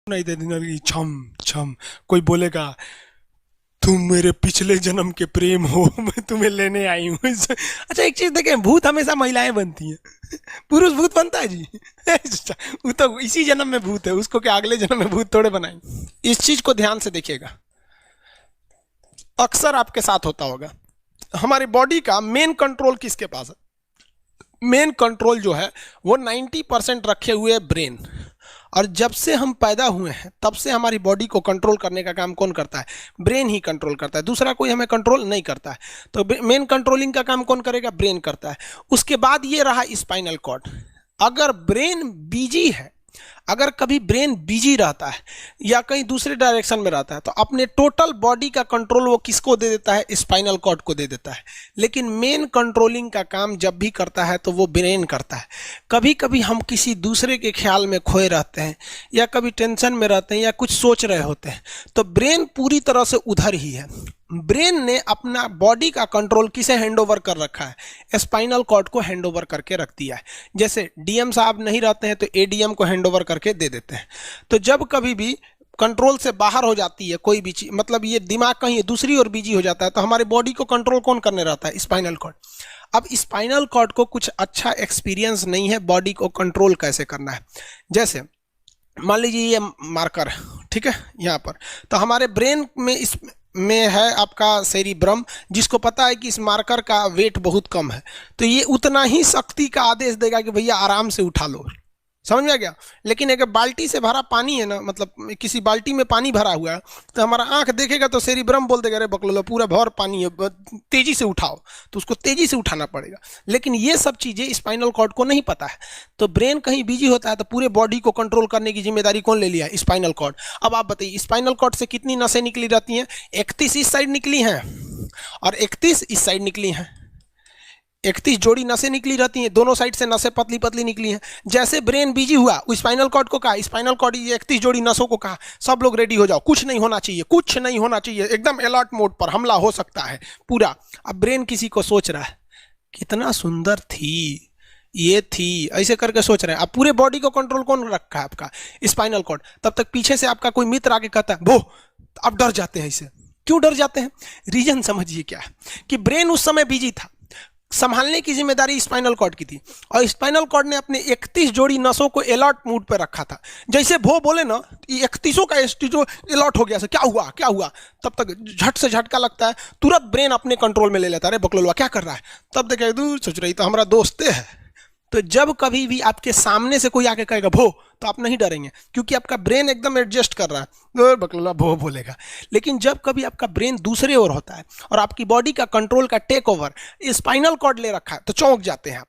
नहीं दे देना कि छम छम कोई बोलेगा तुम मेरे पिछले जन्म के प्रेम हो मैं तुम्हें लेने आई हूँ। अच्छा एक चीज देखें, भूत हमेशा महिलाएं बनती हैं, पुरुष भूत बनता है जी। वो तो इसी जन्म में भूत है, उसको क्या अगले जन्म में भूत थोड़े बनाएंगे। इस चीज को ध्यान से देखिएगा, अक्सर आपके साथ होता होगा। हमारी बॉडी का मेन कंट्रोल किसके पास है? मेन कंट्रोल जो है वो 90% रखे हुए ब्रेन। और जब से हम पैदा हुए हैं तब से हमारी बॉडी को कंट्रोल करने का काम कौन करता है? ब्रेन ही कंट्रोल करता है, दूसरा कोई हमें कंट्रोल नहीं करता है। तो मेन कंट्रोलिंग का काम कौन करेगा? ब्रेन करता है। उसके बाद ये रहा स्पाइनल कॉर्ड। अगर ब्रेन बिजी है, अगर कभी ब्रेन बिजी रहता है या कहीं दूसरे डायरेक्शन में रहता है तो अपने टोटल बॉडी का कंट्रोल वो किसको दे देता है? स्पाइनल कॉर्ड को दे देता है। लेकिन मेन कंट्रोलिंग का काम जब भी करता है तो वो ब्रेन करता है। कभी कभी हम किसी दूसरे के ख्याल में खोए रहते हैं या कभी टेंशन में रहते हैं या कुछ सोच रहे होते हैं तो ब्रेन पूरी तरह से उधर ही है। ब्रेन ने अपना बॉडी का कंट्रोल किसे हैंडओवर कर रखा है? स्पाइनल कॉर्ड को हैंडओवर करके रख दिया है। जैसे डीएम साहब नहीं रहते हैं तो एडीएम को हैंडओवर करके दे देते हैं। तो जब कभी भी कंट्रोल से बाहर हो जाती है कोई भी चीज, मतलब ये दिमाग कहीं दूसरी ओर बिजी हो जाता है, तो हमारे बॉडी को कंट्रोल कौन करने रहता है? Spinal cord. अब स्पाइनल कॉर्ड को कुछ अच्छा एक्सपीरियंस नहीं है बॉडी को कंट्रोल कैसे करना है। जैसे मान लीजिए ये मार्कर, ठीक है, यहाँ पर तो हमारे ब्रेन में इस में है आपका सेरिब्रम, जिसको पता है कि इस मार्कर का वेट बहुत कम है, तो ये उतना ही शक्ति का आदेश देगा कि भैया आराम से उठा लो। समझ में आ गया? लेकिन अगर बाल्टी से भरा पानी है ना, मतलब किसी बाल्टी में पानी भरा हुआ है, तो हमारा आंख देखेगा तो सेरिब्रम बोल देगा अरे बकलोलो पूरा भर पानी है, तेजी से उठाओ, तो उसको तेजी से उठाना पड़ेगा। लेकिन ये सब चीजें स्पाइनल कॉर्ड को नहीं पता है। तो ब्रेन कहीं बिजी होता है तो पूरे बॉडी को कंट्रोल करने की जिम्मेदारी कौन ले लिया? Spinal cord. अब आप बताइए स्पाइनल कॉर्ड से कितनी नसें निकली रहती हैं? 31 इस साइड निकली हैं और 31 इस साइड निकली हैं। 31 जोड़ी नसें निकली रहती हैं, दोनों साइड से नसें पतली पतली निकली हैं। जैसे ब्रेन बिजी हुआ, स्पाइनल कॉर्ड को कहा, स्पाइनल कॉर्ड 31 जोड़ी नसों को कहा सब लोग रेडी हो जाओ, कुछ नहीं होना चाहिए, कुछ नहीं होना चाहिए, एकदम अलर्ट मोड पर, हमला हो सकता है पूरा। अब ब्रेन किसी को सोच रहा है कितना सुंदर थी ये थी, ऐसे करके सोच रहे हैं। अब पूरे बॉडी को कंट्रोल कौन रखा है? आपका स्पाइनल कॉर्ड। तब तक पीछे से आपका कोई मित्र आके कहता है वो, अब डर जाते हैं। इसे क्यों डर जाते हैं? रीजन समझिए क्या है कि ब्रेन उस समय बिजी था, संभालने की जिम्मेदारी स्पाइनल कॉर्ड की थी और स्पाइनल कॉर्ड ने अपने 31 जोड़ी नसों को अलर्ट मूड पर रखा था। जैसे भो बोले ना, 31 का जो अलर्ट हो गया, क्या हुआ क्या हुआ, तब तक झट से झटका लगता है, तुरंत ब्रेन अपने कंट्रोल में ले लेता है। अरे बकलोलवा क्या कर रहा है? तब देखे दूर सोच रही तो हमारा दोस्ते है। तो जब कभी भी आपके सामने से कोई आके कहेगा भो, तो आप नहीं डरेंगे क्योंकि आपका ब्रेन एकदम एडजस्ट कर रहा है, बकलोला भो बोलेगा। लेकिन जब कभी आपका ब्रेन दूसरे ओर होता है और आपकी बॉडी का कंट्रोल का टेक ओवर स्पाइनल कॉर्ड ले रखा है तो चौंक जाते हैं आप।